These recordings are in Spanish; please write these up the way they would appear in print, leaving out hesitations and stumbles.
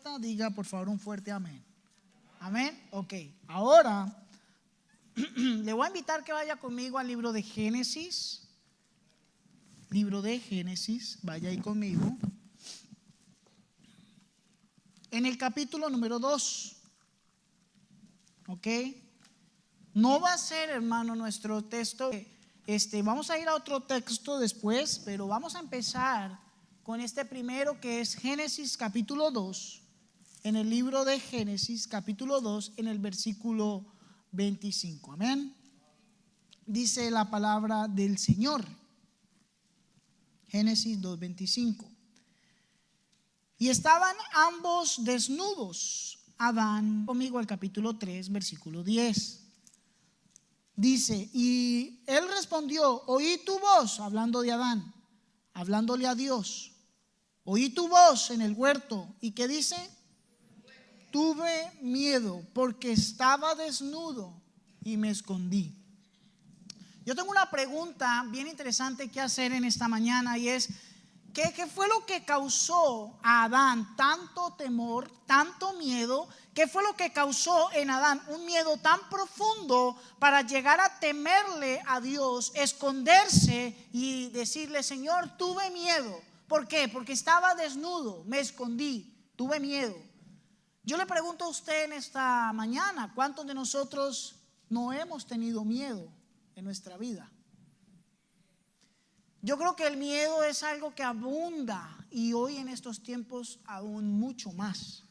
encanta, diga por favor un fuerte amén. Amén. Ok, ahora le voy a invitar que vaya conmigo al libro de Génesis. Libro de Génesis, vaya ahí conmigo. En el capítulo número 2. Ok. No va a ser, hermano, nuestro texto. Vamos a ir a otro texto después, pero vamos a empezar con este primero, que es Génesis capítulo 2. En el libro de Génesis capítulo 2, en el versículo 25. Amén. Dice la palabra del Señor. Génesis 2:25. Y estaban ambos desnudos. Adán, conmigo al capítulo 3, versículo 10. Dice, y él respondió, oí tu voz, hablando de Adán, hablándole a Dios. Oí tu voz en el huerto. ¿Y qué dice? Tuve miedo porque estaba desnudo y me escondí. Yo tengo una pregunta bien interesante que hacer en esta mañana, y es, ¿qué fue lo que causó a Adán tanto temor, tanto miedo? ¿Qué fue lo que causó en Adán un miedo tan profundo para llegar a temerle a Dios, esconderse y decirle, Señor, tuve miedo? ¿Por qué? Porque estaba desnudo, me escondí, tuve miedo. Yo le pregunto a usted en esta mañana, ¿cuántos de nosotros no hemos tenido miedo en nuestra vida? Yo creo que el miedo es algo que abunda, y hoy en estos tiempos aún mucho más.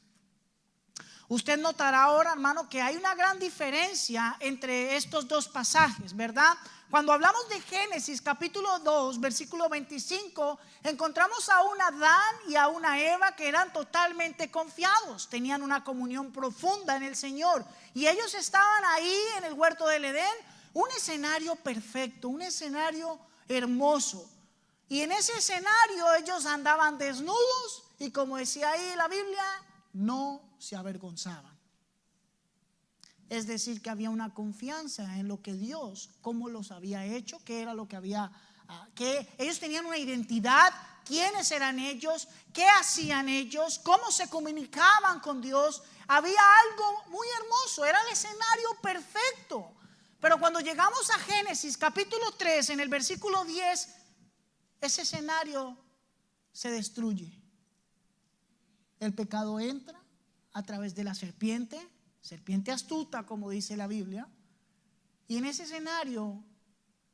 Usted notará ahora, hermano, que hay una gran diferencia entre estos dos pasajes, ¿verdad? Cuando hablamos de Génesis capítulo 2, versículo 25, encontramos a un Adán y a una Eva que eran totalmente confiados, tenían una comunión profunda en el Señor, y ellos estaban ahí en el huerto del Edén, un escenario perfecto, un escenario hermoso. Y en ese escenario ellos andaban desnudos y, como decía ahí la Biblia, no se avergonzaban. Es decir, que había una confianza en lo que Dios, cómo los había hecho, qué era lo que había, que ellos tenían una identidad, quiénes eran ellos, qué hacían ellos, cómo se comunicaban con Dios. Había algo muy hermoso, era el escenario perfecto. Pero cuando llegamos a Génesis capítulo 3, en el versículo 10, ese escenario se destruye. El pecado entra a través de la serpiente astuta, como dice la Biblia. Y en ese escenario,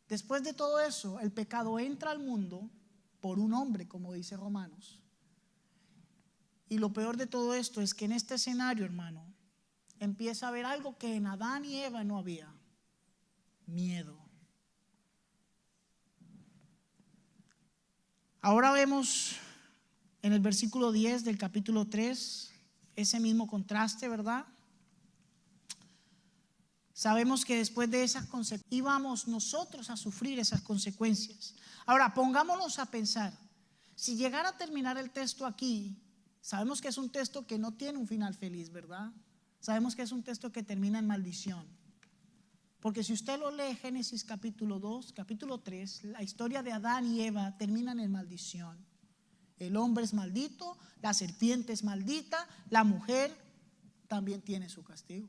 después de todo eso, el pecado entra al mundo por un hombre, como dice Romanos. Y lo peor de todo esto es que en este escenario, hermano, empieza a haber algo que en Adán y Eva no había: miedo. Ahora vemos en el versículo 10 del capítulo 3 ese mismo contraste, ¿verdad? Sabemos que después de esas consecuencias íbamos nosotros a sufrir esas consecuencias. Ahora pongámonos a pensar, si llegara a terminar el texto aquí, sabemos que es un texto que no tiene un final feliz, ¿verdad? Sabemos que es un texto que termina en maldición. Porque si usted lo lee, Génesis capítulo 2, capítulo 3, la historia de Adán y Eva terminan en maldición. El hombre es maldito, la serpiente es maldita, la mujer también tiene su castigo.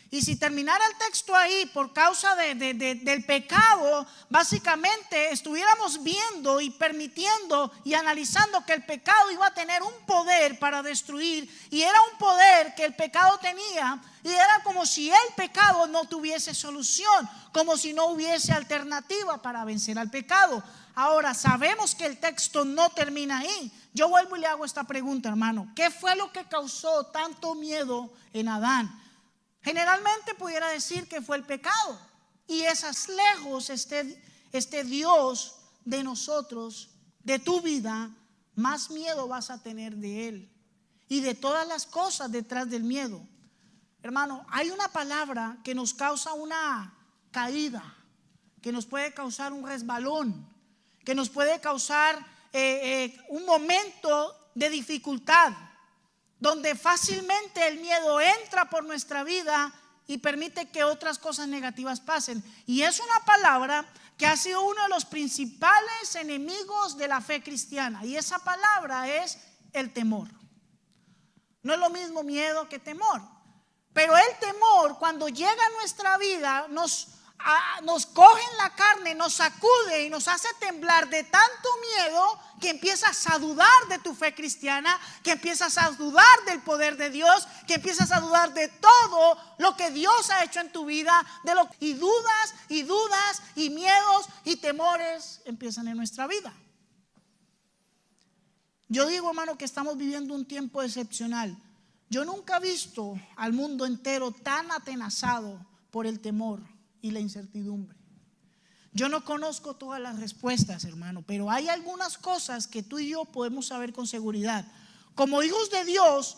Y si terminara el texto ahí por causa del pecado, básicamente estuviéramos viendo y permitiendo y analizando que el pecado iba a tener un poder para destruir, y era un poder que el pecado tenía, y era como si el pecado no tuviese solución, como si no hubiese alternativa para vencer al pecado. Ahora sabemos que el texto no termina ahí. Yo vuelvo y le hago esta pregunta, hermano: ¿qué fue lo que causó tanto miedo en Adán? Generalmente pudiera decir que fue el pecado, y esas lejos esté Dios de nosotros, de tu vida, más miedo vas a tener de Él y de todas las cosas detrás del miedo. Hermano, hay una palabra que nos causa una caída, que nos puede causar un resbalón, que nos puede causar un momento de dificultad, donde fácilmente el miedo entra por nuestra vida y permite que otras cosas negativas pasen. Y es una palabra que ha sido uno de los principales enemigos de la fe cristiana, y esa palabra es el temor. No es lo mismo miedo que temor. Pero el temor, cuando llega a nuestra vida, nos coge en la carne, nos sacude y nos hace temblar de tanto miedo que empiezas a dudar de tu fe cristiana, que empiezas a dudar del poder de Dios, que empiezas a dudar de todo lo que Dios ha hecho en tu vida, y dudas y miedos y temores empiezan en nuestra vida. Yo digo, hermano, que estamos viviendo un tiempo excepcional. Yo nunca he visto al mundo entero tan atenazado por el temor y la incertidumbre. Yo no conozco todas las respuestas, hermano, pero hay algunas cosas que tú y yo podemos saber con seguridad. Como hijos de Dios,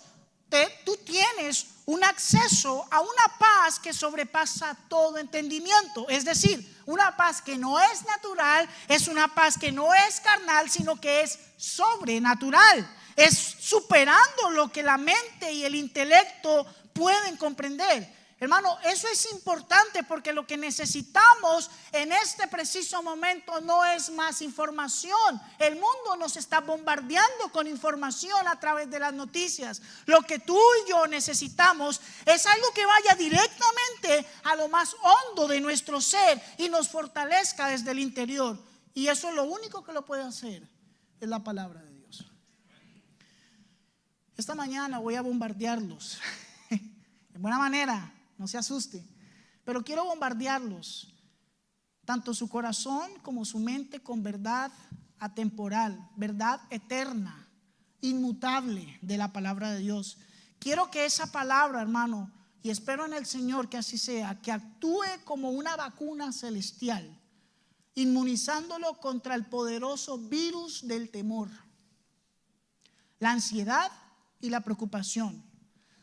tú tienes un acceso a una paz que sobrepasa todo entendimiento. Es decir, una paz que no es natural, es una paz que no es carnal, sino que es sobrenatural. Es superando lo que la mente y el intelecto pueden comprender. Hermano, eso es importante porque lo que necesitamos en este preciso momento no es más información. El mundo nos está bombardeando con información a través de las noticias. Lo que tú y yo necesitamos es algo que vaya directamente a lo más hondo de nuestro ser y nos fortalezca desde el interior. Y eso es lo único que lo puede hacer, es la palabra de Dios. Esta mañana voy a bombardearlos de buena manera. No se asuste, pero quiero bombardearlos, tanto su corazón como su mente, con verdad atemporal, verdad eterna, inmutable de la palabra de Dios. Quiero que esa palabra, hermano, y espero en el Señor que así sea, que actúe como una vacuna celestial, inmunizándolo contra el poderoso virus del temor, la ansiedad y la preocupación.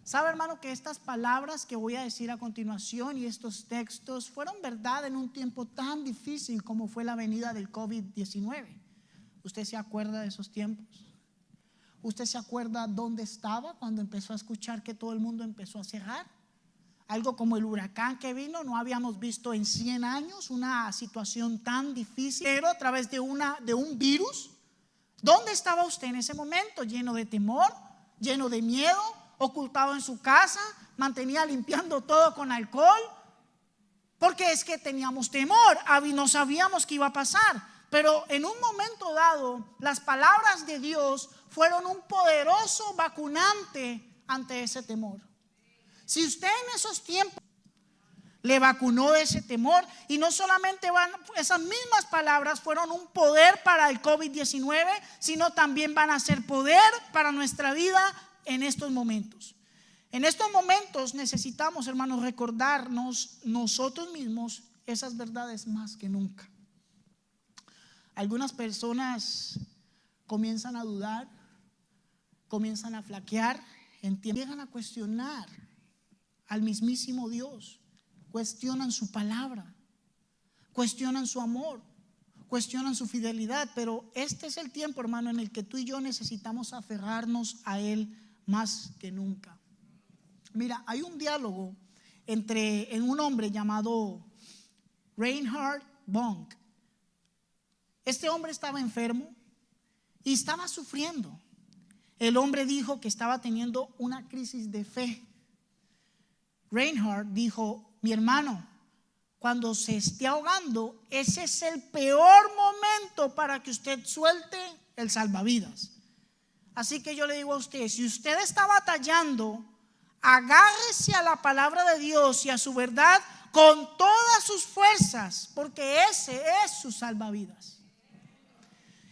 ¿Sabe, hermano, que estas palabras que voy a decir a continuación y estos textos fueron verdad en un tiempo tan difícil como fue la venida del COVID-19? ¿Usted se acuerda de esos tiempos? ¿Usted se acuerda dónde estaba cuando empezó a escuchar que todo el mundo empezó a cerrar? Algo como el huracán que vino, no habíamos visto en 100 años una situación tan difícil, pero a través de un virus. ¿Dónde estaba usted en ese momento? Lleno de temor, lleno de miedo, ocultado en su casa, mantenía limpiando todo con alcohol, porque es que teníamos temor, no sabíamos qué iba a pasar. Pero en un momento dado, las palabras de Dios fueron un poderoso vacunante ante ese temor. Si usted en esos tiempos le vacunó de ese temor, y no solamente esas mismas palabras fueron un poder para el COVID-19, sino también van a ser poder para nuestra vida en estos momentos. En estos momentos necesitamos, hermanos, recordarnos nosotros mismos esas verdades más que nunca. Algunas personas comienzan a dudar, comienzan a flaquear, llegan a cuestionar al mismísimo Dios, cuestionan su palabra, cuestionan su amor, cuestionan su fidelidad. Pero este es el tiempo, hermano, en el que tú y yo necesitamos aferrarnos a Él más que nunca. Mira, hay un diálogo en un hombre llamado Reinhard Bonk. Este hombre estaba enfermo y estaba sufriendo. El hombre dijo que estaba teniendo una crisis de fe. Reinhard dijo: mi hermano, cuando se esté ahogando, ese es el peor momento para que usted suelte el salvavidas. Así que yo le digo a usted, si usted está batallando, agárrese a la palabra de Dios y a su verdad con todas sus fuerzas, porque ese es su salvavidas.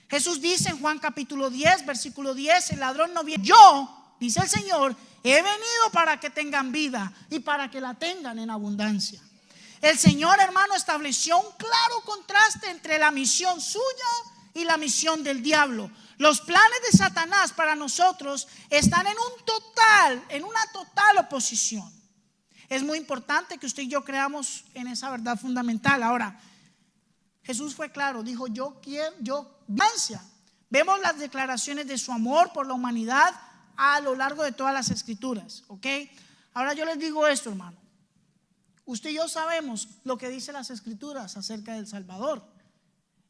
Jesús dice en Juan capítulo 10, versículo 10, el ladrón no viene. Yo, dice el Señor, he venido para que tengan vida y para que la tengan en abundancia. El Señor, hermano, estableció un claro contraste entre la misión suya y la misión del diablo. Los planes de Satanás para nosotros están en una total oposición. Es muy importante que usted y yo creamos en esa verdad fundamental. Ahora, Jesús fue claro, dijo: vemos las declaraciones de su amor por la humanidad a lo largo de todas las escrituras, ¿ok? Ahora yo les digo esto, hermano. Usted y yo sabemos lo que dicen las escrituras acerca del Salvador.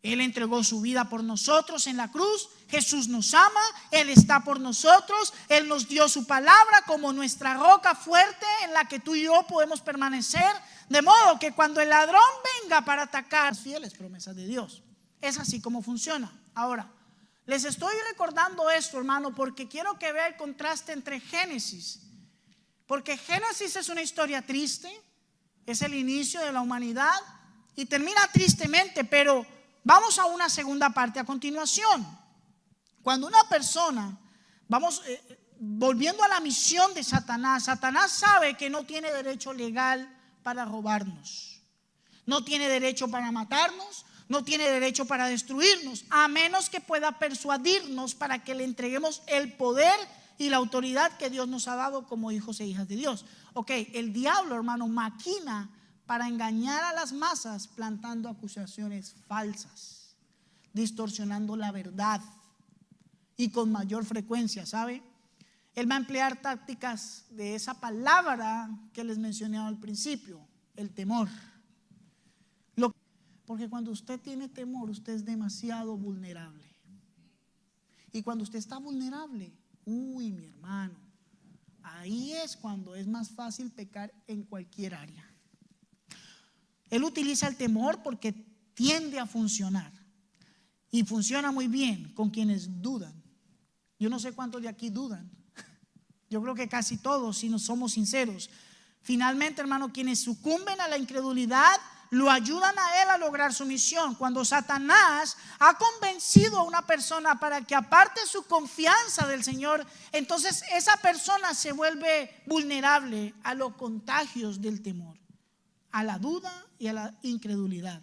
Él entregó su vida por nosotros en la cruz. Jesús nos ama, Él está por nosotros. Él nos dio su palabra como nuestra roca fuerte en la que tú y yo podemos permanecer. De modo que cuando el ladrón venga para atacar, las fieles promesas de Dios. Es así como funciona. Ahora, les estoy recordando esto, hermano, porque quiero que vea el contraste entre Génesis. Porque Génesis es una historia triste, es el inicio de la humanidad y termina tristemente, pero vamos a una segunda parte a continuación. Cuando una persona, volviendo a la misión de Satanás, Satanás sabe que no tiene derecho legal para robarnos, no tiene derecho para matarnos, no tiene derecho para destruirnos, a menos que pueda persuadirnos para que le entreguemos el poder y la autoridad que Dios nos ha dado como hijos e hijas de Dios. Ok, el diablo, hermano, maquina para engañar a las masas plantando acusaciones falsas, distorsionando la verdad y con mayor frecuencia, ¿sabe? Él va a emplear tácticas de esa palabra que les mencioné al principio, el temor. Porque cuando usted tiene temor, usted es demasiado vulnerable. Y cuando usted está vulnerable, mi hermano, ahí es cuando es más fácil pecar en cualquier área. Él utiliza el temor porque tiende a funcionar. Y funciona muy bien con quienes dudan. Yo no sé cuántos de aquí dudan. Yo creo que casi todos, si no somos sinceros. Finalmente, hermano, quienes sucumben a la incredulidad lo ayudan a él a lograr su misión. Cuando Satanás ha convencido a una persona para que aparte su confianza del Señor, entonces esa persona se vuelve vulnerable a los contagios del temor, a la duda y a la incredulidad.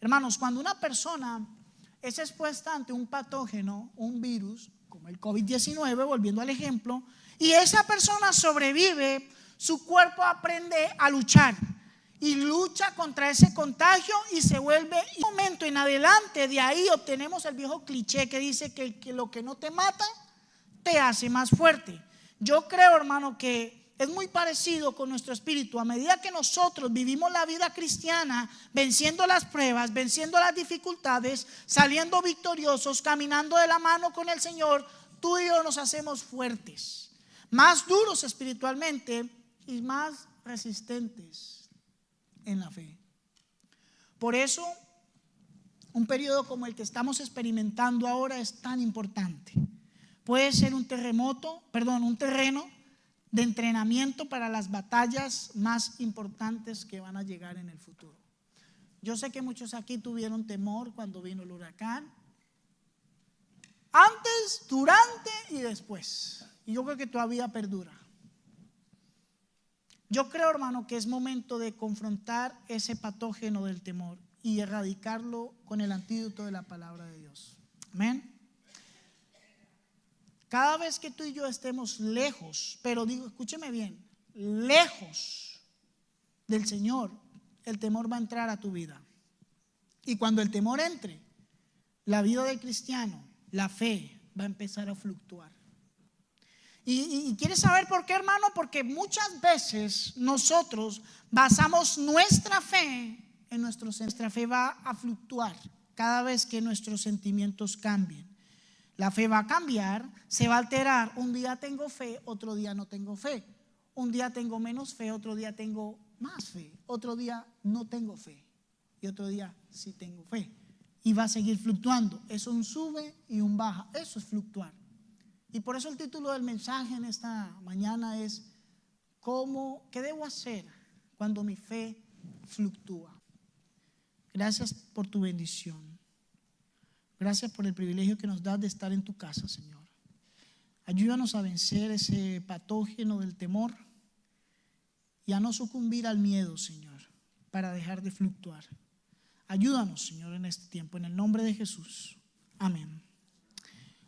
Hermanos, cuando una persona es expuesta ante un patógeno, un virus, como el COVID-19, volviendo al ejemplo, y esa persona sobrevive, su cuerpo aprende a luchar y lucha contra ese contagio y se vuelve. Un momento en adelante, de ahí obtenemos el viejo cliché que dice que lo que no te mata te hace más fuerte. Yo creo, hermano, que es muy parecido con nuestro espíritu. A medida que nosotros vivimos la vida cristiana, venciendo las pruebas, venciendo las dificultades, saliendo victoriosos, caminando de la mano con el Señor, tú y yo nos hacemos fuertes, más duros espiritualmente y más resistentes en la fe. Por eso, un periodo como el que estamos experimentando ahora es tan importante. Puede ser un terreno de entrenamiento para las batallas más importantes que van a llegar en el futuro. Yo sé que muchos aquí tuvieron temor cuando vino el huracán, antes, durante y después. Y yo creo que todavía perdura. Yo creo, hermano, que es momento de confrontar ese patógeno del temor y erradicarlo con el antídoto de la palabra de Dios. Amén. Cada vez que tú y yo estemos lejos, pero digo, escúcheme bien, lejos del Señor, el temor va a entrar a tu vida. Y cuando el temor entre, la vida del cristiano, la fe, va a empezar a fluctuar. ¿Y quieres saber por qué, hermano? Porque muchas veces nosotros basamos nuestra fe en nuestra fe va a fluctuar cada vez que nuestros sentimientos cambien. La fe va a cambiar, se va a alterar. Un día tengo fe, otro día no tengo fe. Un día tengo menos fe, otro día tengo más fe. Otro día no tengo fe y otro día sí tengo fe. Y va a seguir fluctuando. Es un sube y un baja. Eso es fluctuar. Y por eso el título del mensaje en esta mañana es ¿qué debo hacer cuando mi fe fluctúa? Gracias por tu bendición. Gracias por el privilegio que nos das de estar en tu casa, Señor. Ayúdanos a vencer ese patógeno del temor y a no sucumbir al miedo, Señor, para dejar de fluctuar. Ayúdanos, Señor, en este tiempo, en el nombre de Jesús. Amén.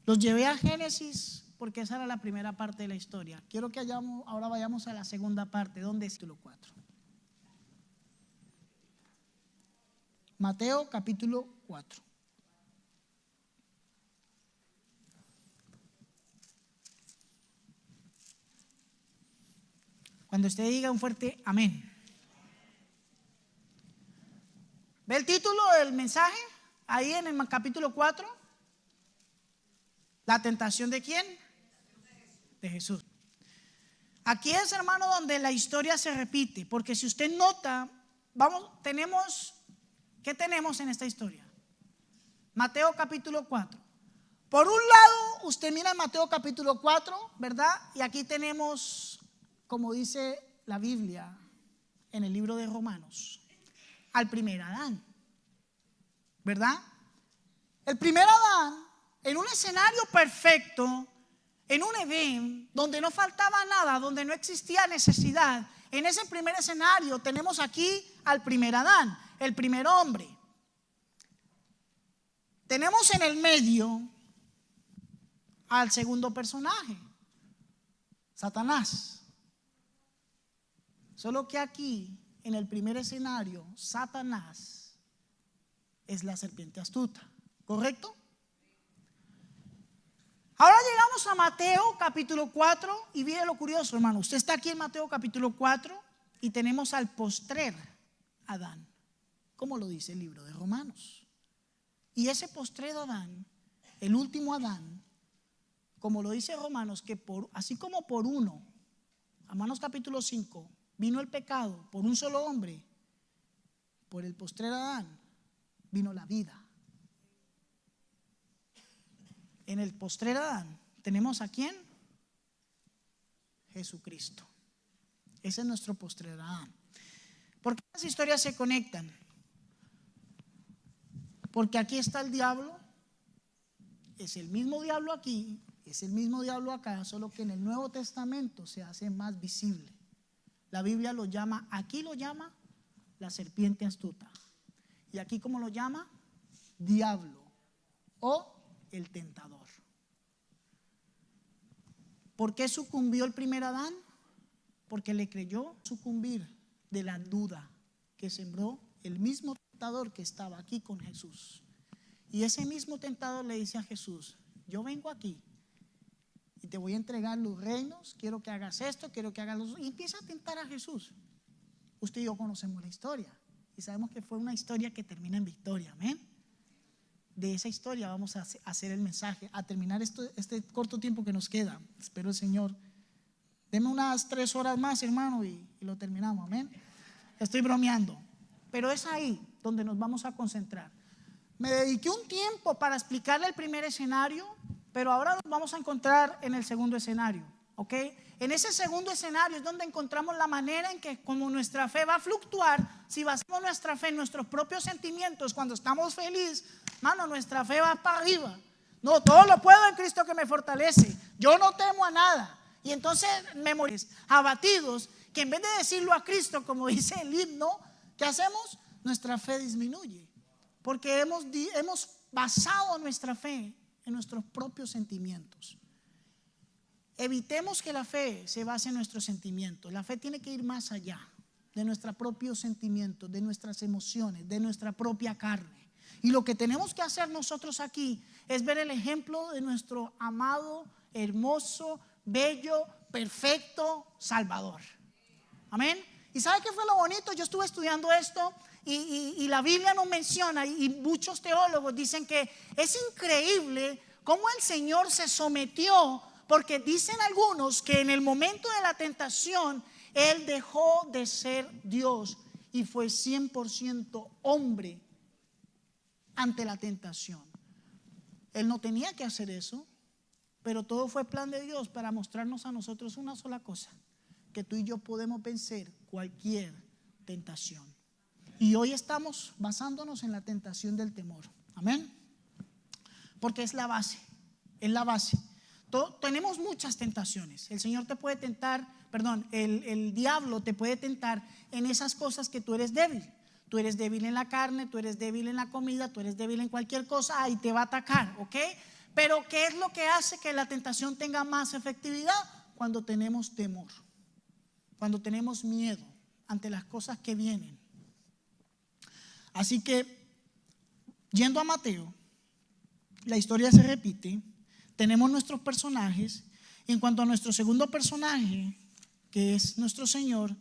Los llevé a Génesis porque esa era la primera parte de la historia. Quiero que ahora vayamos a la segunda parte, donde es capítulo 4. Mateo capítulo 4. Cuando usted diga un fuerte amén. ¿Ve el título del mensaje? Ahí en el capítulo 4, la tentación ¿de quién? De Jesús. Aquí es, hermano, donde la historia se repite, porque si usted nota, ¿qué tenemos en esta historia? Mateo capítulo 4. Por un lado, usted mira en Mateo capítulo 4, ¿verdad? Y aquí tenemos, como dice la Biblia en el libro de Romanos, al primer Adán, ¿verdad? El primer Adán, en un escenario perfecto, en un Edén donde no faltaba nada, donde no existía necesidad. En ese primer escenario tenemos aquí al primer Adán, el primer hombre. Tenemos en el medio al segundo personaje, Satanás. Solo que aquí, en el primer escenario, Satanás es la serpiente astuta, ¿correcto? Ahora llegamos a Mateo capítulo 4 y viene lo curioso, hermano. Usted está aquí en Mateo capítulo 4 y tenemos al postrer Adán, como lo dice el libro de Romanos. Y ese postrer Adán, el último Adán, como lo dice Romanos, que así como por uno, Romanos capítulo 5, vino el pecado por un solo hombre, por el postrer Adán vino la vida. En el postrer Adán tenemos ¿a quién? Jesucristo. Ese es nuestro postrer Adán. ¿Por qué las historias se conectan? Porque aquí está el diablo. Es el mismo diablo aquí, es el mismo diablo acá, solo que en el Nuevo Testamento se hace más visible. La Biblia lo llama, aquí lo llama la serpiente astuta. Y aquí ¿cómo lo llama? Diablo o el tentador. ¿Por qué sucumbió el primer Adán? Porque le creyó sucumbir de la duda que sembró el mismo tentador que estaba aquí con Jesús. Y ese mismo tentador le dice a Jesús: yo vengo aquí y te voy a entregar los reinos, quiero que hagas esto, quiero que hagas los... Y empieza a tentar a Jesús. Usted y yo conocemos la historia y sabemos que fue una historia que termina en victoria, amén. De esa historia vamos a hacer el mensaje, a terminar este corto tiempo que nos queda. Espero el Señor deme unas 3 horas más, hermano, y lo terminamos, amén. Estoy bromeando, pero es ahí donde nos vamos a concentrar. Me dediqué un tiempo para explicarle el primer escenario, pero ahora nos vamos a encontrar en el segundo escenario, ¿ok? En ese segundo escenario es donde encontramos la manera en que, como nuestra fe va a fluctuar, si basamos nuestra fe en nuestros propios sentimientos, cuando estamos felices, mano, nuestra fe va para arriba. No, todo lo puedo en Cristo que me fortalece. Yo no temo a nada. Y entonces abatidos, que en vez de decirlo a Cristo, como dice el himno, ¿qué hacemos? Nuestra fe disminuye, porque hemos basado nuestra fe en nuestros propios sentimientos. Evitemos que la fe se base en nuestros sentimientos. La fe tiene que ir más allá de nuestros propios sentimientos, de nuestras emociones, de nuestra propia carne. Y lo que tenemos que hacer nosotros aquí es ver el ejemplo de nuestro amado, hermoso, bello, perfecto Salvador. Amén. ¿Y sabe qué fue lo bonito? Yo estuve estudiando esto y la Biblia nos menciona, y muchos teólogos dicen que es increíble cómo el Señor se sometió, porque dicen algunos que en el momento de la tentación Él dejó de ser Dios y fue 100% hombre ante la tentación. Él no tenía que hacer eso, pero todo fue plan de Dios para mostrarnos a nosotros una sola cosa: que tú y yo podemos vencer cualquier tentación. Y hoy estamos basándonos en la tentación del temor. Amén. Porque es la base, es la base. Tenemos muchas tentaciones. El Señor te puede tentar, el diablo te puede tentar en esas cosas que tú eres débil. Tú eres débil en la carne, tú eres débil en la comida, tú eres débil en cualquier cosa, ahí te va a atacar, ¿ok? Pero ¿qué es lo que hace que la tentación tenga más efectividad? Cuando tenemos temor, cuando tenemos miedo ante las cosas que vienen. Así que, yendo a Mateo, la historia se repite. Tenemos nuestros personajes. Y en cuanto a nuestro segundo personaje, que es nuestro Señor,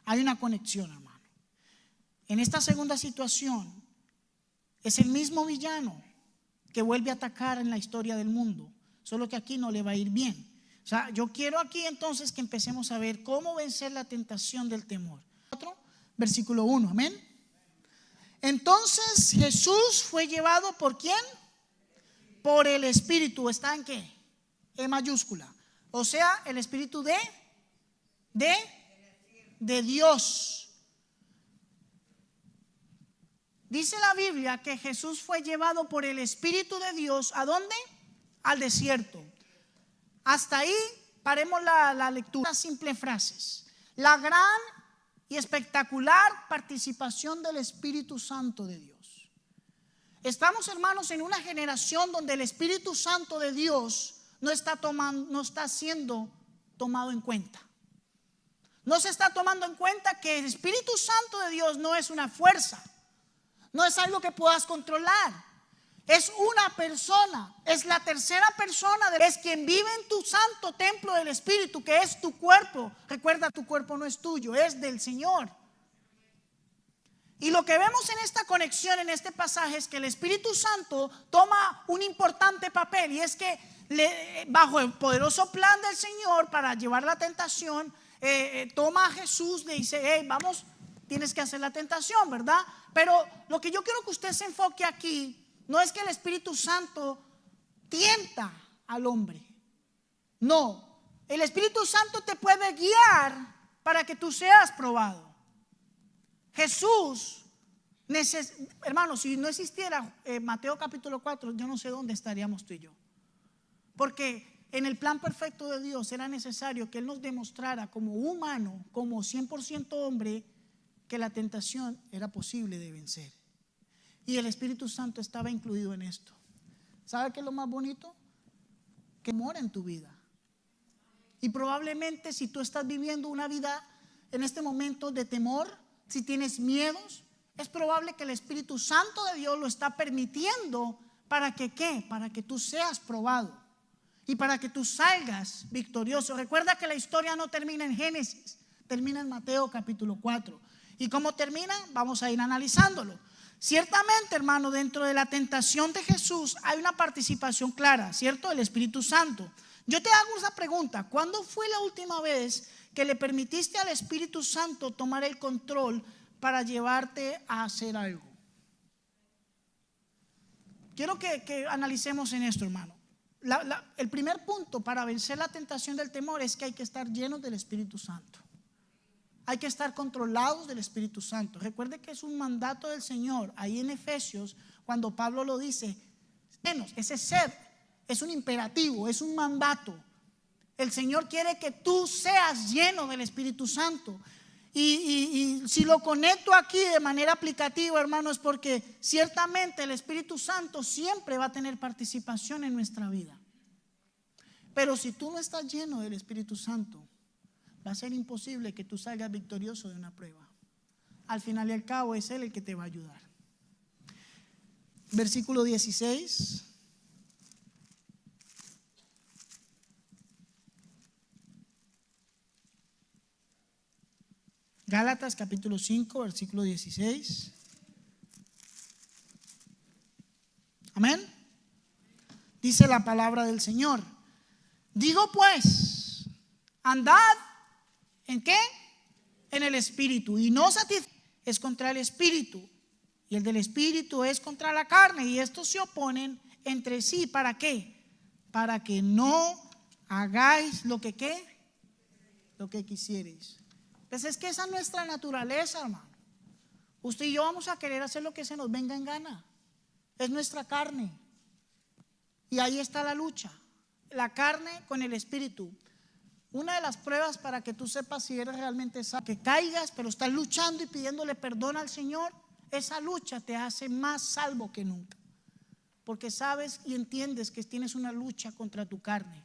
hay una conexión, hermano. En esta segunda situación, Es el mismo villano que vuelve a atacar en la historia del mundo, solo que aquí no le va a ir bien. O sea, yo quiero aquí entonces que empecemos a ver cómo vencer la tentación del temor. Versículo 1, amén. Entonces Jesús fue llevado ¿por quién? Por el Espíritu. ¿Está en qué? En mayúscula. O sea, el Espíritu de Dios. Dice la Biblia que Jesús fue llevado por el Espíritu de Dios. ¿A dónde? Al desierto. Hasta ahí paremos la lectura. Simples frases. La gran y espectacular participación del Espíritu Santo de Dios. Estamos, hermanos, en una generación donde el Espíritu Santo de Dios no está siendo tomado en cuenta. No se está tomando en cuenta que el Espíritu Santo de Dios no es una fuerza, no es algo que puedas controlar. Es una persona, es la tercera persona, es quien vive en tu santo templo del Espíritu, que es tu cuerpo. Recuerda, tu cuerpo no es tuyo, es del Señor. Y lo que vemos en esta conexión, en este pasaje, es que el Espíritu Santo toma un importante papel. Y es que bajo el poderoso plan del Señor para llevar la tentación, toma a Jesús, le dice: hey, vamos, tienes que hacer la tentación, ¿verdad? Pero lo que yo quiero que usted se enfoque aquí no es que el Espíritu Santo tienta al hombre. No, el Espíritu Santo te puede guiar para que tú seas probado. Jesús, hermanos, si no existiera Mateo capítulo 4, yo no sé dónde estaríamos tú y yo. Porque en el plan perfecto de Dios era necesario que Él nos demostrara como humano, como 100% hombre, que la tentación era posible de vencer. Y el Espíritu Santo estaba incluido en esto. ¿Sabe qué es lo más bonito? Que mora en tu vida. Y probablemente si tú estás viviendo una vida en este momento de temor, si tienes miedos, es probable que el Espíritu Santo de Dios lo está permitiendo. ¿Para que qué? Para que tú seas probado y para que tú salgas victorioso. Recuerda que la historia no termina en Génesis, termina en Mateo capítulo 4. ¿Y cómo termina? Vamos a ir analizándolo. Ciertamente, hermano, dentro de la tentación de Jesús hay una participación clara, ¿cierto? El Espíritu Santo. Yo te hago esa pregunta: ¿cuándo fue la última vez que le permitiste al Espíritu Santo tomar el control para llevarte a hacer algo? Quiero que analicemos en esto, hermano. El primer punto para vencer la tentación del temor es que hay que estar llenos del Espíritu Santo. Hay que estar controlados del Espíritu Santo. Recuerde que es un mandato del Señor. Ahí en Efesios, cuando Pablo lo dice, ese ser es un imperativo, es un mandato. El Señor quiere que tú seas lleno del Espíritu Santo. Y si lo conecto aquí de manera aplicativa, hermano, es porque ciertamente el Espíritu Santo siempre va a tener participación en nuestra vida. Pero si tú no estás lleno del Espíritu Santo, va a ser imposible que tú salgas victorioso de una prueba. Al final y al cabo es Él el que te va a ayudar. Versículo 16. Gálatas capítulo 5, versículo 16. Amén. Dice la palabra del Señor: digo pues, andad ¿en qué? En el Espíritu, y no es contra el Espíritu, y el del Espíritu es contra la carne, y estos se oponen entre sí. ¿Para qué? Para que no hagáis lo que ¿qué? Lo que quisierais. Pues es que esa es nuestra naturaleza, hermano. Usted y yo vamos a querer hacer lo que se nos venga en gana. Es nuestra carne. Y ahí está la lucha, la carne con el Espíritu. Una de las pruebas para que tú sepas si eres realmente salvo, que caigas pero estás luchando y pidiéndole perdón al Señor, esa lucha te hace más salvo que nunca, porque sabes y entiendes que tienes una lucha contra tu carne.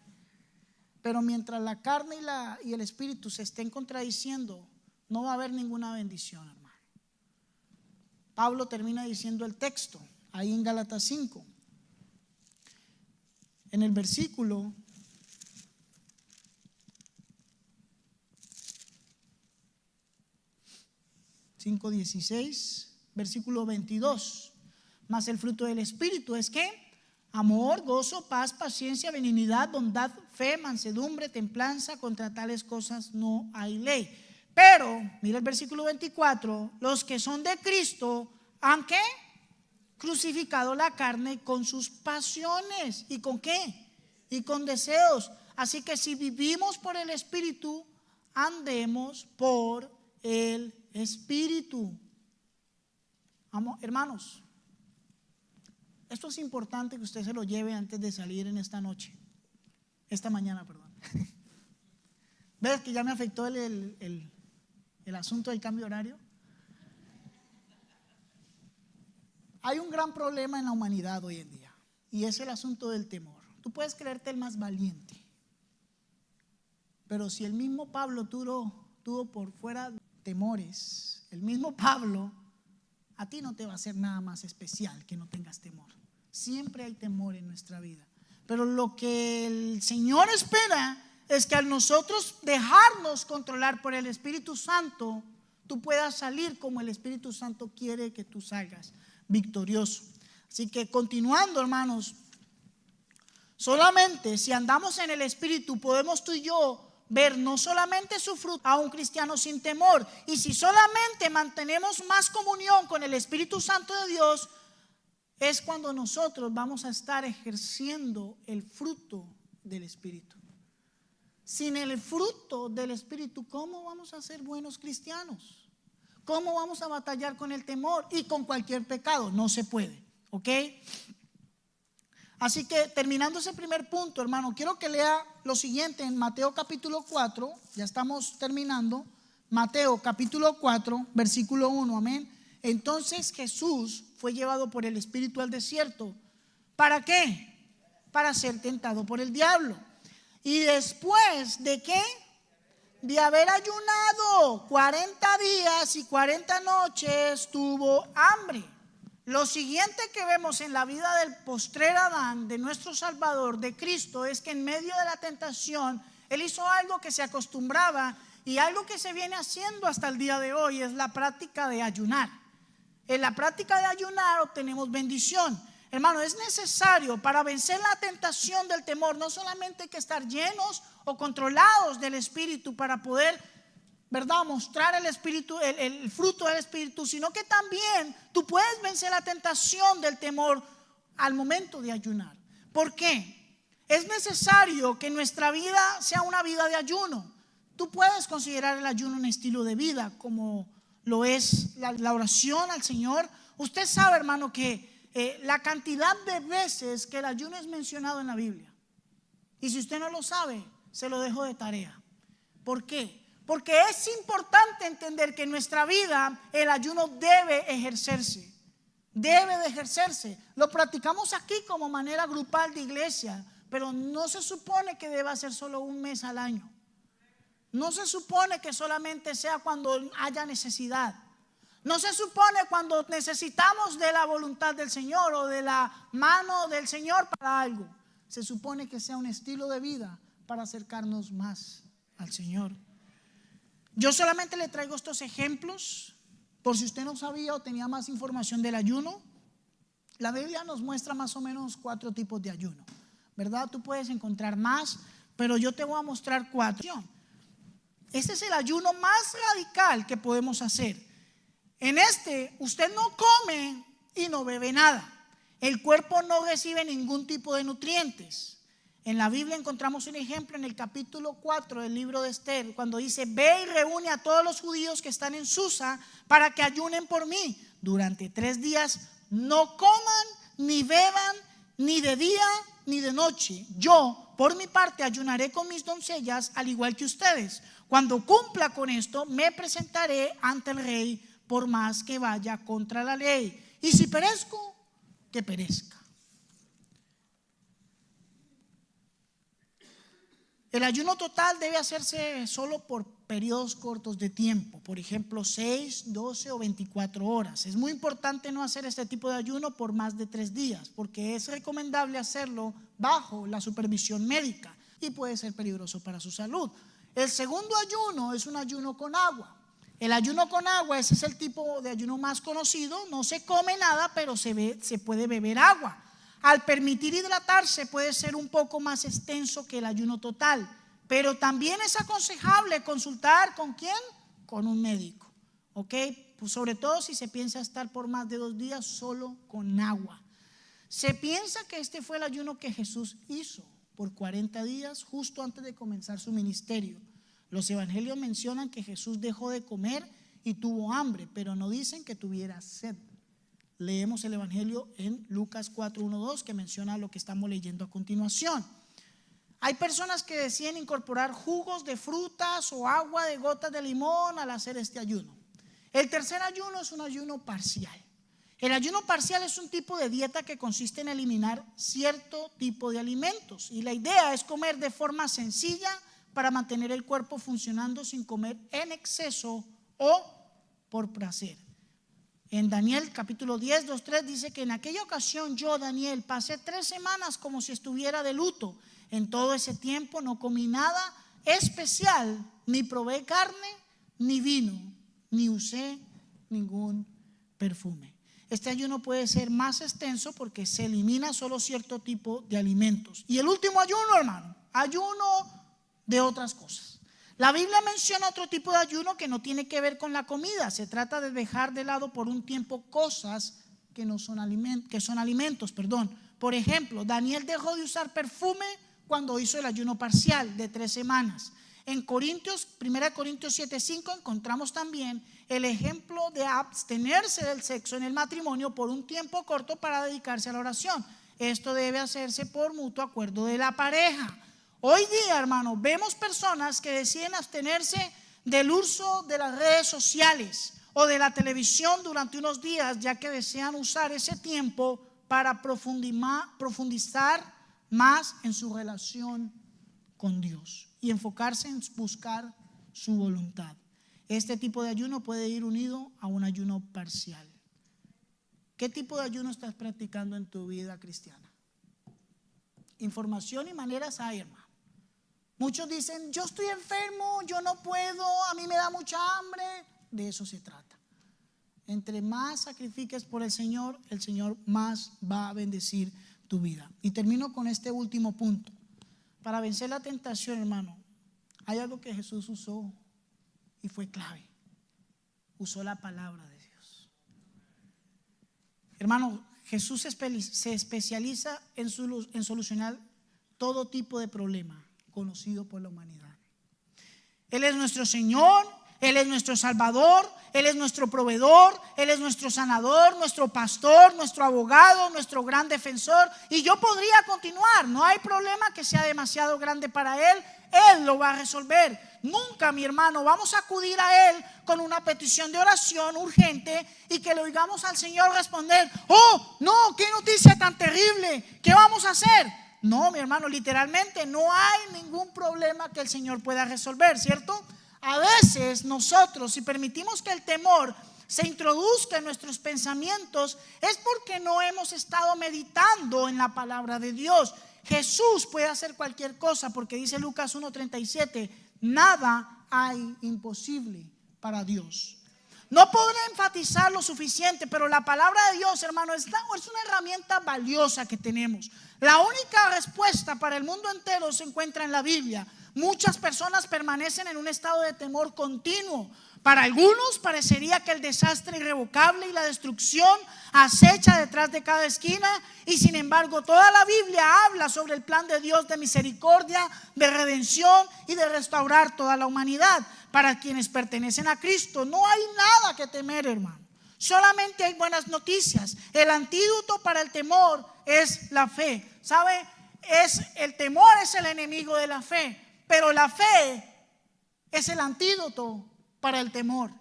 Pero mientras la carne y el Espíritu se estén contradiciendo, no va a haber ninguna bendición, hermano. Pablo termina diciendo el texto ahí en Gálatas 5, en el versículo 5:16, versículo 22. Mas el fruto del Espíritu es ¿qué? Amor, gozo, paz, paciencia, benignidad, bondad, fe, mansedumbre, templanza. Contra tales cosas no hay ley. Pero, mira el versículo 24, los que son de Cristo han ¿qué? Crucificado la carne con sus pasiones. ¿Y con qué? Y con deseos. Así que si vivimos por el Espíritu, andemos por el Espíritu. Hermanos, esto es importante que usted se lo lleve antes de salir en esta noche. Esta mañana, perdón. ¿Ves que ya me afectó el asunto del cambio horario? Hay un gran problema en la humanidad hoy en día, y es el asunto del temor. Tú puedes creerte el más valiente, pero si el mismo Pablo tuvo por fuera temores, el mismo Pablo, a ti no te va a hacer nada más especial que no tengas temor. Siempre hay temor en nuestra vida, pero lo que el Señor espera es que al nosotros dejarnos controlar por el Espíritu Santo, tú puedas salir como el Espíritu Santo quiere que tú salgas, victorioso. Así que continuando, hermanos, solamente si andamos en el Espíritu podemos tú y yo ver no solamente su fruto a un cristiano sin temor. Y si solamente mantenemos más comunión con el Espíritu Santo de Dios, es cuando nosotros vamos a estar ejerciendo el fruto del Espíritu. Sin el fruto del Espíritu, ¿cómo vamos a ser buenos cristianos? ¿Cómo vamos a batallar con el temor y con cualquier pecado? No se puede, ¿ok? Así que terminando ese primer punto, hermano, quiero que lea lo siguiente en Mateo capítulo 4, ya estamos terminando. Mateo capítulo 4, versículo 1, amén. Entonces Jesús fue llevado por el Espíritu al desierto. ¿Para qué? Para ser tentado por el diablo. Y después de ¿qué? De haber ayunado 40 días y 40 noches, tuvo hambre. Lo siguiente que vemos en la vida del postrer Adán, de nuestro Salvador, de Cristo, es que en medio de la tentación, Él hizo algo que se acostumbraba y algo que se viene haciendo hasta el día de hoy, es la práctica de ayunar. En la práctica de ayunar obtenemos bendición. Hermano, es necesario para vencer la tentación del temor, no solamente hay que estar llenos o controlados del Espíritu para poder, ¿verdad?, mostrar el Espíritu, el fruto del Espíritu, sino que también tú puedes vencer la tentación del temor al momento de ayunar. ¿Por qué? Es necesario que nuestra vida sea una vida de ayuno. Tú puedes considerar el ayuno un estilo de vida, como lo es la oración al Señor. Usted sabe, hermano, que la cantidad de veces que el ayuno es mencionado en la Biblia, y si usted no lo sabe, se lo dejo de tarea. ¿Por qué? Porque es importante entender que en nuestra vida el ayuno debe ejercerse. Debe de ejercerse. Lo practicamos aquí como manera grupal de iglesia, pero no se supone que deba ser solo un mes al año. No se supone que solamente sea cuando haya necesidad. No se supone cuando necesitamos de la voluntad del Señor o de la mano del Señor para algo. Se supone que sea un estilo de vida para acercarnos más al Señor. Yo solamente le traigo estos ejemplos por si usted no sabía o tenía más información del ayuno. La Biblia nos muestra más o menos 4 tipos de ayuno, ¿verdad? Tú puedes encontrar más, pero yo te voy a mostrar 4. Este es el ayuno más radical que podemos hacer. En este, usted no come y no bebe nada. El cuerpo no recibe ningún tipo de nutrientes. En la Biblia encontramos un ejemplo en el capítulo 4 del libro de Esther, cuando dice: ve y reúne a todos los judíos que están en Susa para que ayunen por mí. Durante 3 días no coman ni beban, ni de día ni de noche. Yo, por mi parte, ayunaré con mis doncellas, al igual que ustedes. Cuando cumpla con esto, me presentaré ante el rey, por más que vaya contra la ley. Y si perezco, que perezca. El ayuno total debe hacerse solo por periodos cortos de tiempo, por ejemplo 6, 12 o 24 horas. Es muy importante no hacer este tipo de ayuno por más de 3 días, porque es recomendable hacerlo bajo la supervisión médica y puede ser peligroso para su salud. El segundo ayuno es un ayuno con agua. El ayuno con agua, ese es el tipo de ayuno más conocido. No se come nada, pero se puede beber agua. Al permitir hidratarse puede ser un poco más extenso que el ayuno total, pero también es aconsejable consultar ¿con quién? Con un médico, ¿ok? Pues sobre todo si se piensa estar por más de 2 días solo con agua. Se piensa que este fue el ayuno que Jesús hizo por 40 días justo antes de comenzar su ministerio. Los evangelios mencionan que Jesús dejó de comer y tuvo hambre, pero no dicen que tuviera sed. Leemos el evangelio en Lucas 4:1-2 que menciona lo que estamos leyendo a continuación. Hay personas que deciden incorporar jugos de frutas o agua de gotas de limón al hacer este ayuno. El tercer ayuno es un ayuno parcial. El ayuno parcial es un tipo de dieta que consiste en eliminar cierto tipo de alimentos, y la idea es comer de forma sencilla para mantener el cuerpo funcionando sin comer en exceso o por placer. En Daniel capítulo 10, 2-3 dice que en aquella ocasión yo, Daniel, pasé 3 semanas como si estuviera de luto. En todo ese tiempo no comí nada especial, ni probé carne, ni vino, ni usé ningún perfume. Este ayuno puede ser más extenso porque se elimina solo cierto tipo de alimentos. Y el último ayuno, hermano, ayuno de otras cosas. La Biblia menciona otro tipo de ayuno que no tiene que ver con la comida. Se trata de dejar de lado por un tiempo cosas que no son alimentos. Por ejemplo, Daniel dejó de usar perfume cuando hizo el ayuno parcial de 3 semanas. En 1 Corintios 7:5 encontramos también el ejemplo de abstenerse del sexo en el matrimonio por un tiempo corto para dedicarse a la oración. Esto debe hacerse por mutuo acuerdo de la pareja. Hoy día, hermano, vemos personas que deciden abstenerse del uso de las redes sociales o de la televisión durante unos días, ya que desean usar ese tiempo para profundizar más en su relación con Dios y enfocarse en buscar su voluntad. Este tipo de ayuno puede ir unido a un ayuno parcial. ¿Qué tipo de ayuno estás practicando en tu vida cristiana? Información y maneras hay, hermano. Muchos dicen, yo estoy enfermo, yo no puedo, a mí me da mucha hambre. De eso se trata. Entre más sacrifiques por el Señor más va a bendecir tu vida. Y termino con este último punto. Para vencer la tentación, hermano, hay algo que Jesús usó y fue clave. Usó la palabra de Dios. Hermano, Jesús se especializa en solucionar todo tipo de problema conocido por la humanidad. Él es nuestro Señor, Él es nuestro Salvador, Él es nuestro proveedor, Él es nuestro sanador, nuestro pastor, nuestro abogado, nuestro gran defensor. Y yo podría continuar. No hay problema que sea demasiado grande para Él. Él lo va a resolver. Nunca, mi hermano, vamos a acudir a Él con una petición de oración urgente y que le oigamos al Señor responder: oh, no, qué noticia tan terrible, ¿qué vamos a hacer? No, mi hermano, literalmente no hay ningún problema que el Señor pueda resolver, ¿cierto? A veces nosotros, si permitimos que el temor se introduzca en nuestros pensamientos, es porque no hemos estado meditando en la palabra de Dios. Jesús puede hacer cualquier cosa, porque dice Lucas 1:37, nada hay imposible para Dios. No podré enfatizar lo suficiente, pero la palabra de Dios, hermano, es una herramienta valiosa que tenemos. La única respuesta para el mundo entero se encuentra en la Biblia. Muchas personas permanecen en un estado de temor continuo. Para algunos parecería que el desastre irrevocable y la destrucción acecha detrás de cada esquina, y sin embargo toda la Biblia habla sobre el plan de Dios de misericordia, de redención y de restaurar toda la humanidad. Para quienes pertenecen a Cristo no hay nada que temer, hermano. Solamente hay buenas noticias. El antídoto para el temor es la fe. ¿Sabe? El temor es el enemigo de la fe, pero la fe es el antídoto para el temor.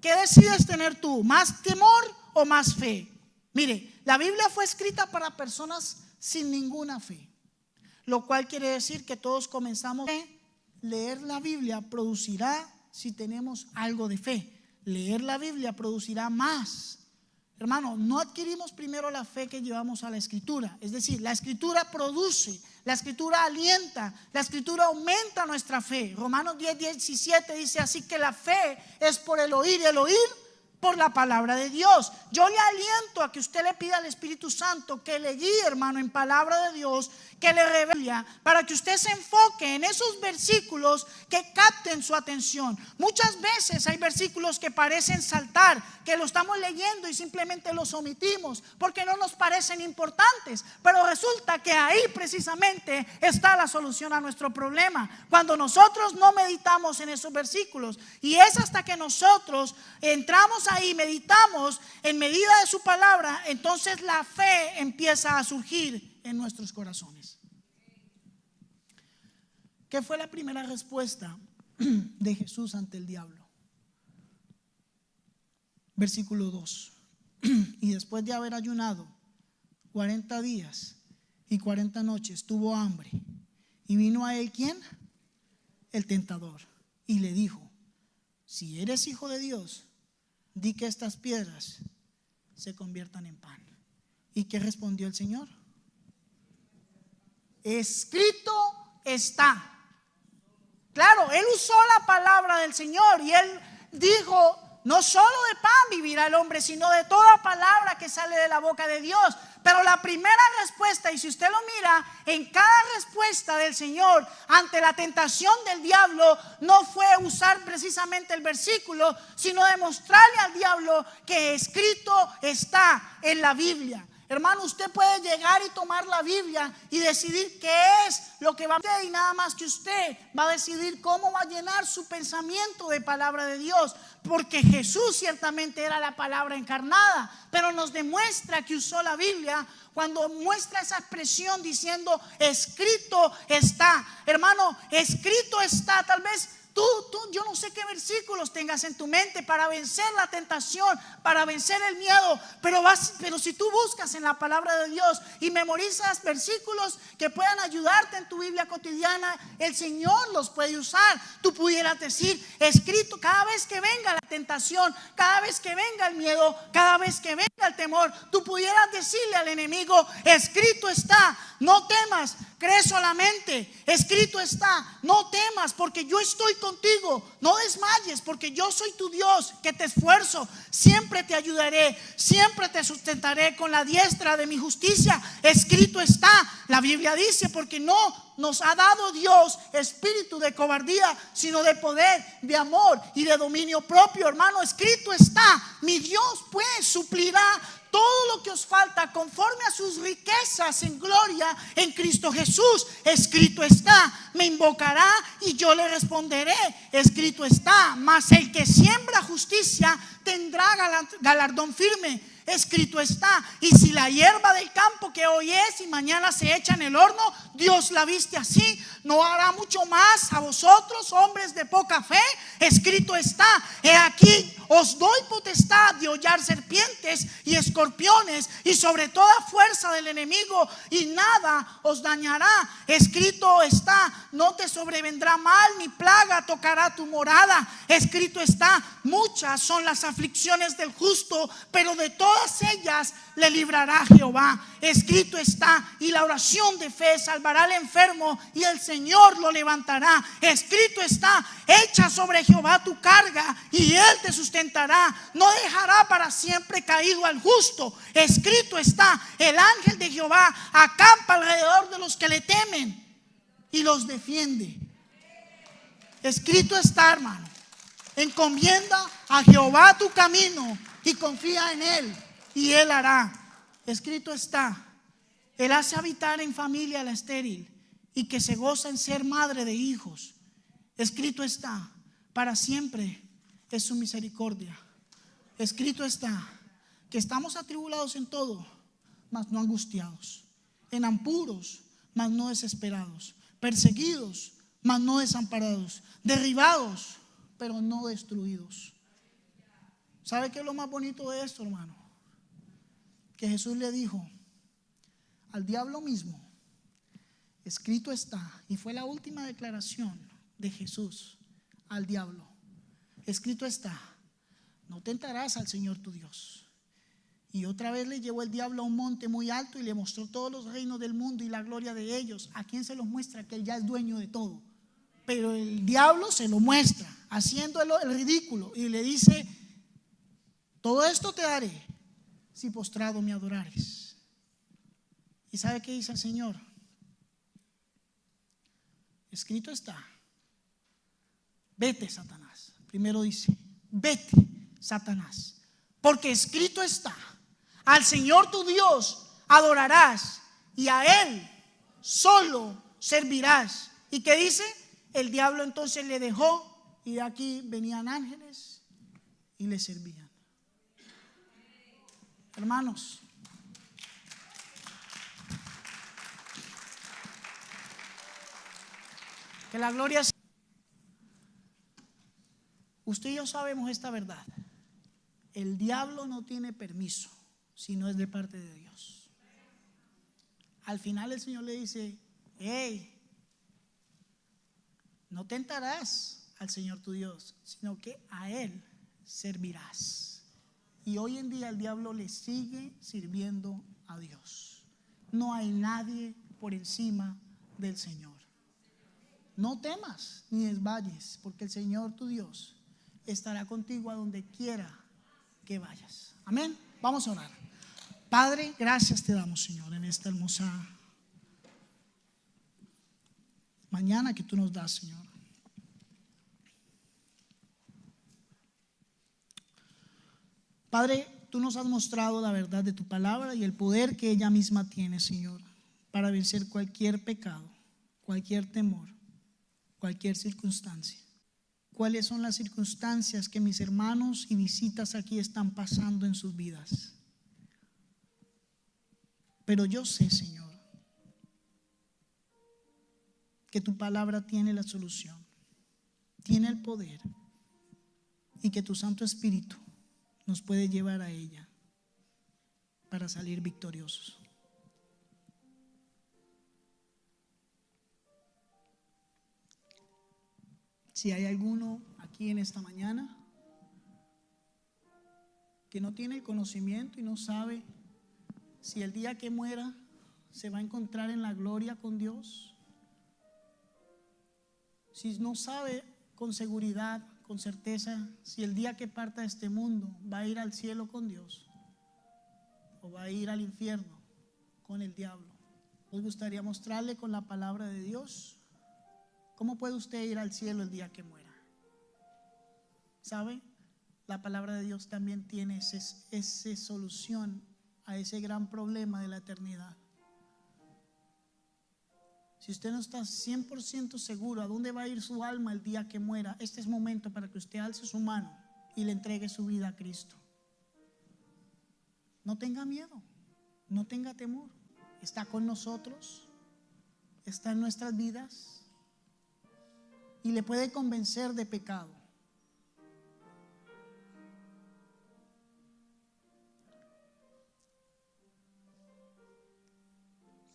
¿Qué decides tener tú? ¿Más temor o más fe? Mire, la Biblia fue escrita para personas sin ninguna fe, lo cual quiere decir que todos comenzamos a leer la Biblia. Producirá, si tenemos algo de fe, leer la Biblia producirá más Hermano, no adquirimos primero la fe que llevamos a la Escritura. Es decir, la Escritura produce, la Escritura alienta, la Escritura aumenta nuestra fe. Romanos 10:17 dice así que la fe es por el oír y el oír por la palabra de Dios. Yo le aliento a que usted le pida al Espíritu Santo que le guíe, hermano, en palabra de Dios, que le revele, para que usted se enfoque en esos versículos que capten su atención. Muchas veces hay versículos que parecen saltar, que lo estamos leyendo y simplemente los omitimos porque no nos parecen importantes, pero resulta que ahí precisamente está la solución a nuestro problema. Cuando nosotros no meditamos en esos versículos, y es hasta que nosotros entramos ahí, meditamos en medida de su palabra, entonces la fe empieza a surgir en nuestros corazones. ¿Qué fue la primera respuesta de Jesús ante el diablo? Versículo 2. Y después de haber ayunado 40 días y 40 noches, tuvo hambre. Y vino a él, ¿quién? El tentador. Y le dijo: si eres hijo de Dios, di que estas piedras se conviertan en pan. ¿Y qué respondió el Señor? Escrito está. Claro, él usó la palabra del Señor y él dijo: no solo de pan vivirá el hombre, sino de toda palabra que sale de la boca de Dios. Pero la primera respuesta, y si usted lo mira, en cada respuesta del Señor ante la tentación del diablo, no fue usar precisamente el versículo, sino demostrarle al diablo que escrito está en la Biblia. Hermano, usted puede llegar y tomar la Biblia y decidir qué es lo que va a hacer, y nada más que usted va a decidir cómo va a llenar su pensamiento de palabra de Dios, porque Jesús ciertamente era la palabra encarnada, pero nos demuestra que usó la Biblia cuando muestra esa expresión diciendo escrito está. Hermano, escrito está. Tal vez yo no sé qué versículos tengas en tu mente para vencer la tentación, para vencer el miedo, pero si tú buscas en la palabra de Dios y memorizas versículos que puedan ayudarte en tu Biblia cotidiana, el Señor los puede usar. Tú pudieras decir escrito cada vez que venga la tentación, cada vez que venga el miedo, cada vez que venga el temor, tú pudieras decirle al enemigo: escrito está, no temas, cree solamente. Escrito está, no temas, porque yo estoy contigo. No desmayes, porque yo soy tu Dios, que te esfuerzo, siempre te ayudaré, siempre te sustentaré con la diestra de mi justicia. Escrito está. La Biblia dice: porque no nos ha dado Dios espíritu de cobardía, sino de poder, de amor y de dominio propio. Hermano, escrito está. Mi Dios pues suplirá todo lo que os falta conforme a sus riquezas en gloria en Cristo Jesús. Escrito está. Me invocará y yo le responderé. Escrito está. Mas el que siembra justicia tendrá galardón firme. Escrito está. Y si la hierba del campo que hoy es y mañana se echa en el horno, Dios la viste así, ¿no hará mucho más a vosotros, hombres de poca fe? Escrito está. He aquí os doy potestad de hollar serpientes y escorpiones y sobre toda fuerza del enemigo, y nada os dañará. Escrito está. No te sobrevendrá mal ni plaga tocará tu morada. Escrito está. Muchas son las aflicciones del justo, pero de todas ellas le librará Jehová. Escrito está. Y la oración de fe salvará al enfermo, y el Señor lo levantará. Escrito está. Echa sobre Jehová tu carga y él te sustentará. No dejará para siempre caído al justo. Escrito está. El ángel de Jehová acampa alrededor de los que le temen y los defiende. Escrito está, hermano. Encomienda a Jehová tu camino y confía en él, y él hará. Escrito está. Él hace habitar en familia a la estéril, y que se goza en ser madre de hijos. Escrito está. Para siempre es su misericordia. Escrito está. Que estamos atribulados en todo, mas no angustiados; en apuros, mas no desesperados; perseguidos, mas no desamparados; derribados, pero no destruidos. ¿Sabe qué es lo más bonito de esto, hermano? Que Jesús le dijo al diablo mismo: escrito está. Y fue la última declaración de Jesús al diablo. Escrito está: no tentarás al Señor tu Dios. Y otra vez le llevó el diablo a un monte muy alto y le mostró todos los reinos del mundo y la gloria de ellos. ¿A quién se los muestra? Que él ya es dueño de todo. Pero el diablo se lo muestra, haciendo el ridículo, y le dice: todo esto te daré si postrado me adorares. ¿Y sabe qué dice el Señor? Escrito está: vete, Satanás. Primero dice: vete, Satanás, porque escrito está: al Señor tu Dios adorarás y a Él solo servirás. ¿Y qué dice? El diablo entonces le dejó, y de aquí venían ángeles y le servían. Hermanos, que la gloria sea. Usted y yo sabemos esta verdad: el diablo no tiene permiso si no es de parte de Dios. Al final el Señor le dice: hey, no tentarás al Señor tu Dios, sino que a Él servirás. Y hoy en día el diablo le sigue sirviendo a Dios. No hay nadie por encima del Señor. No temas ni desmayes, porque el Señor tu Dios estará contigo a donde quiera que vayas. Amén. Vamos a orar. Padre, gracias te damos, Señor, en esta hermosa mañana que tú nos das, Señor. Padre, tú nos has mostrado la verdad de tu palabra y el poder que ella misma tiene, Señor, para vencer cualquier pecado, cualquier temor, cualquier circunstancia. ¿Cuáles son las circunstancias que mis hermanos y visitas aquí están pasando en sus vidas? Pero yo sé, Señor, que tu palabra tiene la solución, tiene el poder, y que tu Santo Espíritu nos puede llevar a ella para salir victoriosos. Si hay alguno aquí en esta mañana que no tiene el conocimiento y no sabe si el día que muera se va a encontrar en la gloria con Dios, si no sabe con seguridad, con certeza, si el día que parta de este mundo va a ir al cielo con Dios o va a ir al infierno con el diablo, nos gustaría mostrarle con la palabra de Dios cómo puede usted ir al cielo el día que muera. ¿Sabe? La palabra de Dios también tiene esa solución a ese gran problema de la eternidad. Si usted no está 100% seguro a dónde va a ir su alma el día que muera, este es momento para que usted alce su mano y le entregue su vida a Cristo. No tenga miedo, no tenga temor. Está con nosotros, está en nuestras vidas y le puede convencer de pecado.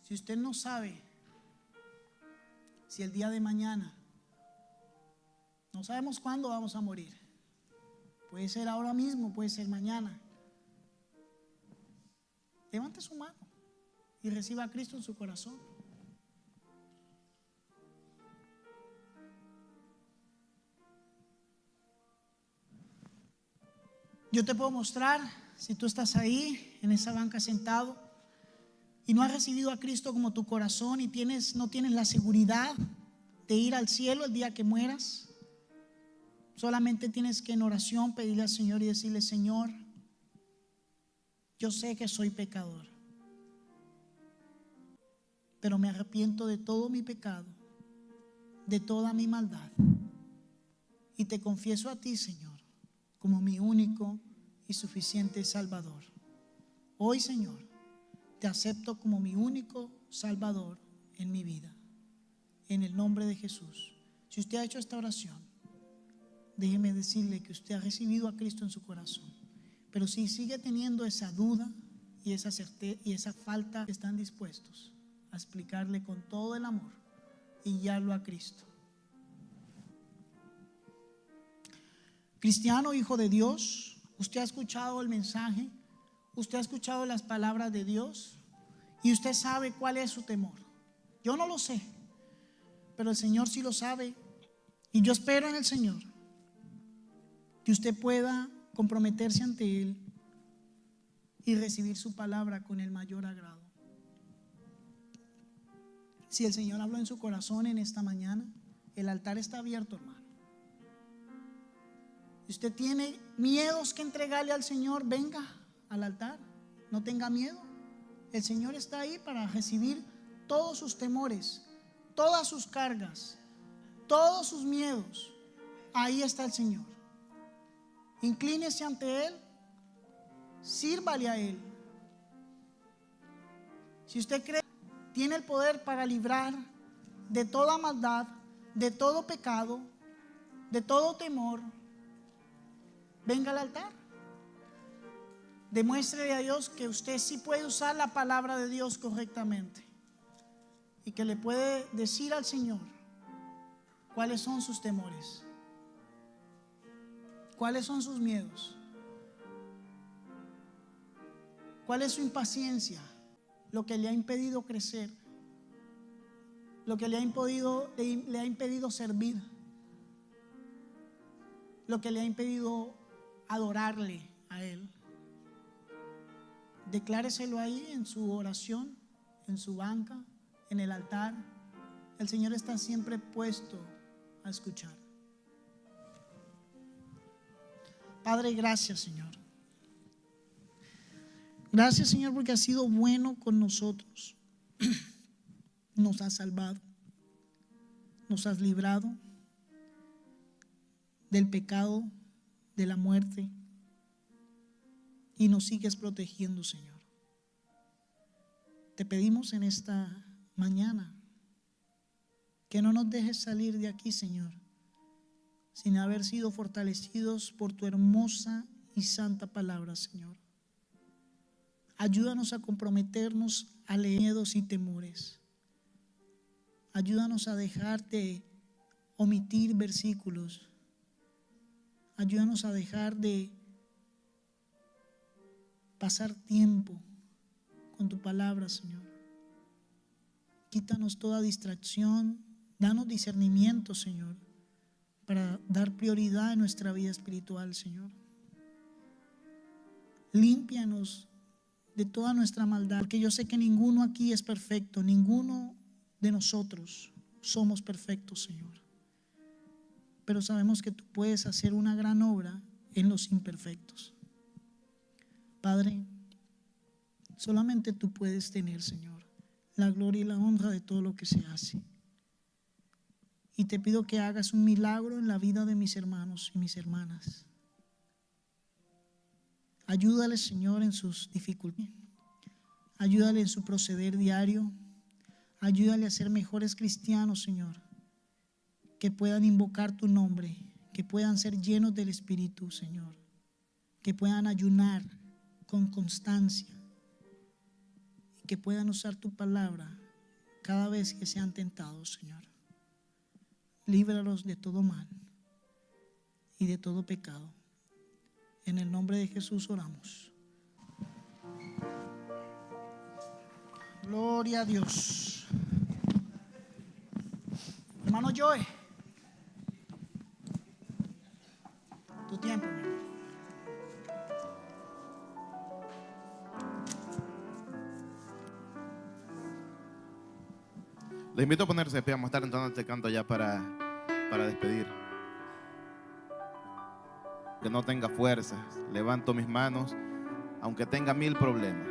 Si usted no sabe si el día de mañana, no sabemos cuándo vamos a morir, puede ser ahora mismo, puede ser mañana, levante su mano y reciba a Cristo en su corazón. Yo te puedo mostrar, si tú estás ahí en esa banca sentado y no has recibido a Cristo como tu corazón y no tienes la seguridad de ir al cielo el día que mueras, solamente tienes que en oración pedirle al Señor y decirle: Señor, yo sé que soy pecador, pero me arrepiento de todo mi pecado, de toda mi maldad, y te confieso a ti, Señor, como mi único y suficiente Salvador. Hoy, Señor, te acepto como mi único Salvador en mi vida, en el nombre de Jesús. Si usted ha hecho esta oración, déjeme decirle que usted ha recibido a Cristo en su corazón. Pero si sigue teniendo esa duda y esa certeza y esa falta, están dispuestos a explicarle con todo el amor y guiarlo a Cristo. Cristiano, hijo de Dios, usted ha escuchado el mensaje, usted ha escuchado las palabras de Dios y usted sabe cuál es su temor. Yo no lo sé, pero el Señor sí lo sabe. Y yo espero en el Señor que usted pueda comprometerse ante Él y recibir su palabra con el mayor agrado. Si el Señor habló en su corazón en esta mañana, el altar está abierto, hermano. Si usted tiene miedos que entregarle al Señor, venga al altar, no tenga miedo. El Señor está ahí para recibir todos sus temores, todas sus cargas, todos sus miedos. Ahí está el Señor. Inclínese ante Él, sírvale a Él. Si usted cree que tiene el poder para librar de toda maldad, de todo pecado, de todo temor, venga al altar. Demuéstrele a Dios que usted sí puede usar la palabra de Dios correctamente y que le puede decir al Señor cuáles son sus temores, cuáles son sus miedos, cuál es su impaciencia, lo que le ha impedido crecer, lo que le ha impedido servir, lo que le ha impedido adorarle a Él. Decláreselo ahí en su oración, en su banca, en el altar. El Señor está siempre puesto a escuchar. Padre, gracias, Señor. Gracias, Señor, porque has sido bueno con nosotros. Nos has salvado, nos has librado del pecado, de la muerte, y nos sigues protegiendo, Señor. Te pedimos en esta mañana que no nos dejes salir de aquí, Señor, sin haber sido fortalecidos por tu hermosa y santa palabra, Señor. Ayúdanos a comprometernos a leer miedos y temores. Ayúdanos a dejar de omitir versículos. Ayúdanos a dejar de pasar tiempo con tu palabra, Señor. Quítanos toda distracción, danos discernimiento, Señor, para dar prioridad en nuestra vida espiritual, Señor. Límpianos de toda nuestra maldad, porque yo sé que ninguno aquí es perfecto, ninguno de nosotros somos perfectos, Señor. Pero sabemos que tú puedes hacer una gran obra en los imperfectos. Padre, solamente tú puedes tener, Señor, la gloria y la honra de todo lo que se hace. Y te pido que hagas un milagro en la vida de mis hermanos y mis hermanas. Ayúdales, Señor, en sus dificultades. Ayúdale en su proceder diario. Ayúdale a ser mejores cristianos, Señor, que puedan invocar tu nombre, que puedan ser llenos del Espíritu, Señor, que puedan ayunar con constancia y que puedan usar tu palabra cada vez que sean tentados, Señor. Líbralos de todo mal y de todo pecado. En el nombre de Jesús oramos. Gloria a Dios. Hermano Joe, tu tiempo, mi hermano. Les invito a ponerse de pie. Vamos a estar entonando este canto ya para despedir. Que no tenga fuerzas, levanto mis manos, aunque tenga 1000 problemas.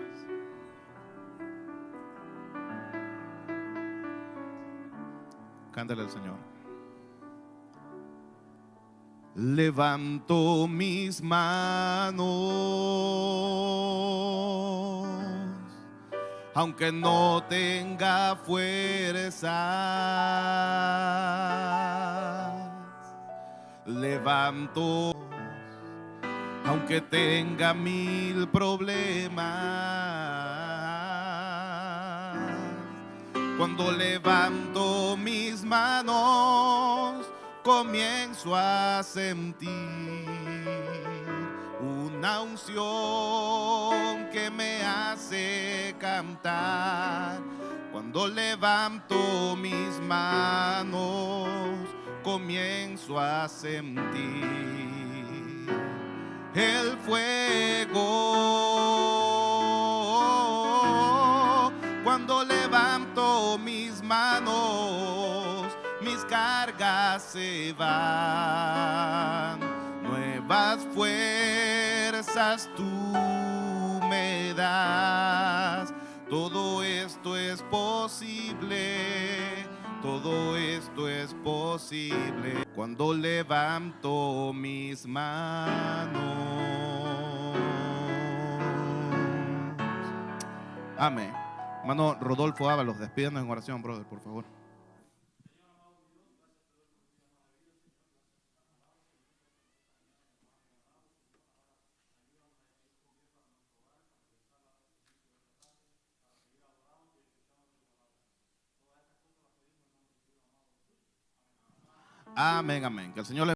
Cántale al Señor. Levanto mis manos, aunque no tenga fuerzas. Levanto, aunque tenga 1000 problemas. Cuando levanto mis manos, comienzo a sentir una unción que me hace cantar. Cuando levanto mis manos, comienzo a sentir el fuego. Cuando levanto mis manos, mis cargas se van. Nuevas fuerzas tú me das. Todo esto es posible, todo esto es posible cuando levanto mis manos. Amén. Hermano Rodolfo Ábalos, despídanos en oración, brother, por favor. Amén, amén. Que el Señor le